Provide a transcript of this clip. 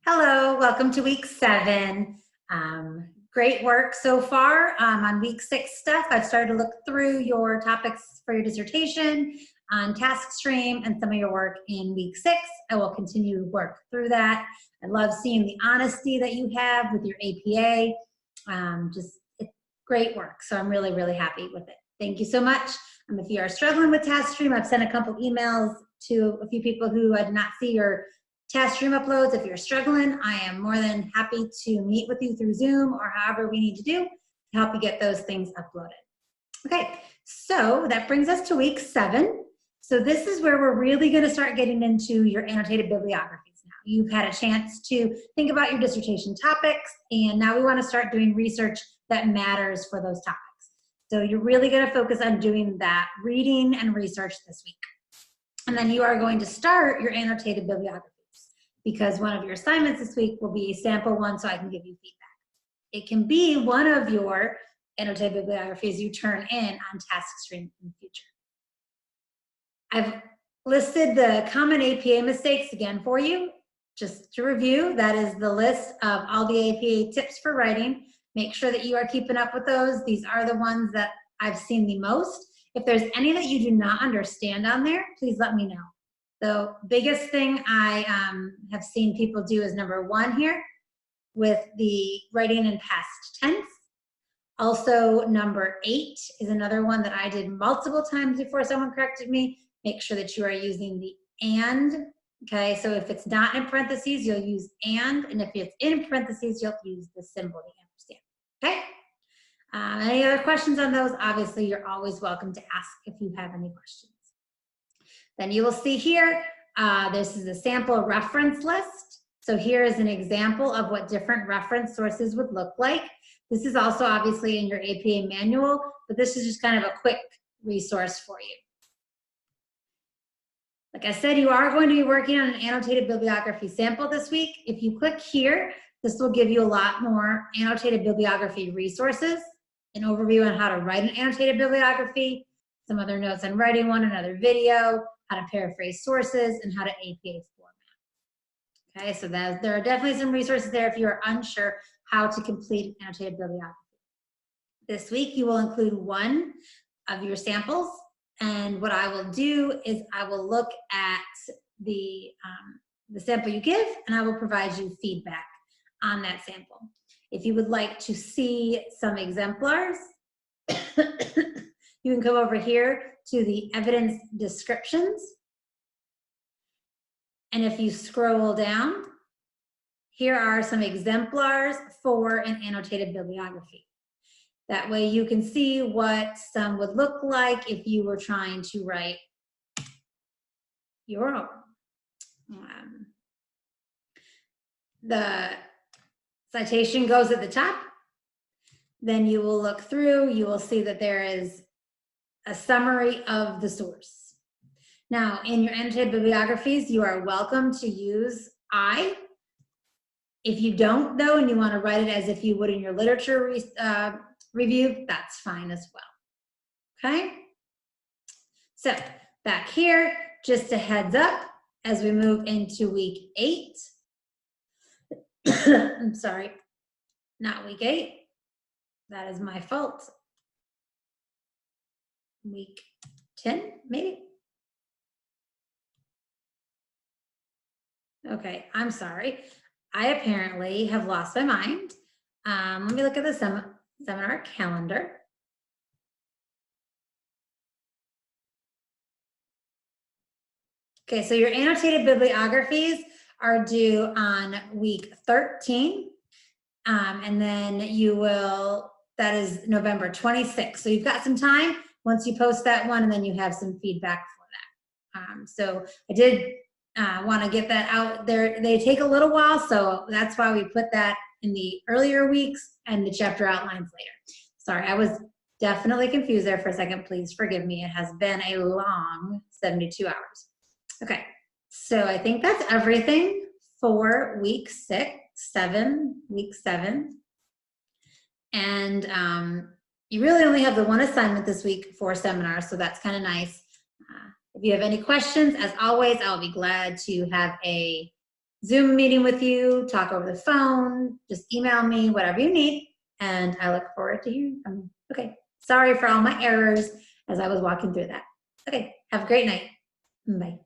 Hello, welcome to week 7. Great work so far on week 6 stuff. I've started to look through your topics for your dissertation on task stream and some of your work in week 6. I will continue to work through that. I love seeing the honesty that you have with your APA. It's great work, so I'm really, really happy with it. Thank you so much. If you are struggling with task stream, I've sent a couple emails to a few people who I did not see your task stream uploads. If you're struggling, I am more than happy to meet with you through Zoom or however we need to do to help you get those things uploaded. Okay, so that brings us to week 7. So this is where we're really going to start getting into your annotated bibliographies now. You've had a chance to think about your dissertation topics, and now we want to start doing research that matters for those topics. So you're really going to focus on doing that reading and research this week. And then you are going to start your annotated bibliographies, because one of your assignments this week will be sample 1 so I can give you feedback. It can be one of your annotated bibliographies you turn in on task stream in the future. I've listed the common APA mistakes again for you. Just to review, that is the list of all the APA tips for writing. Make sure that you are keeping up with those. These are the ones that I've seen the most. If there's any that you do not understand on there, please let me know. The biggest thing I have seen people do is number 1 here with the writing in past tense. Also, number 8 is another one that I did multiple times before someone corrected me. Make sure that you are using the and. Okay, so if it's not in parentheses, you'll use and if it's in parentheses, you'll use the symbol, the ampersand. Okay? Any other questions on those? Obviously, you're always welcome to ask if you have any questions. Then you will see here, this is a sample reference list. So here is an example of what different reference sources would look like. This is also obviously in your APA manual, but this is just kind of a quick resource for you. Like I said, you are going to be working on an annotated bibliography sample this week. If you click here, this will give you a lot more annotated bibliography resources, an overview on how to write an annotated bibliography, some other notes on writing one, another video, how to paraphrase sources, and how to APA format. Okay, so there are definitely some resources there if you are unsure how to complete an annotated bibliography. This week, you will include 1 of your samples, and what I will do is I will look at the sample you give, and I will provide you feedback on that sample. If you would like to see some exemplars, you can come over here to the evidence descriptions. And if you scroll down, here are some exemplars for an annotated bibliography. That way you can see what some would look like if you were trying to write your own. The citation goes at the top. Then you will look through, you will see that there is a summary of the source. Now, in your annotated bibliographies, you are welcome to use I. If you don't, though, and you want to write it as if you would in your literature review, that's fine as well. Okay? So, back here, just a heads up, as we move into week 8. I'm sorry, not week 8. That is my fault. Week 10, maybe? Okay, I'm sorry. I apparently have lost my mind. Let me look at the seminar calendar. Okay, so your annotated bibliographies are due on week 13. And then you will, that is November 26th. So you've got some time once you post that one, and then you have some feedback for that. So I did want to get that out there. They take a little while, so that's why we put that in the earlier weeks and the chapter outlines later. Sorry, I was definitely confused there for a second. Please forgive me. It has been a long 72 hours. Okay, so I think that's everything for week 7. And you really only have the 1 assignment this week for seminars, so that's kind of nice. If you have any questions, as always, I'll be glad to have a Zoom meeting with you, talk over the phone, just email me, whatever you need. And I look forward to hearing from you. Okay. Sorry for all my errors as I was walking through that. Okay. Have a great night. Bye.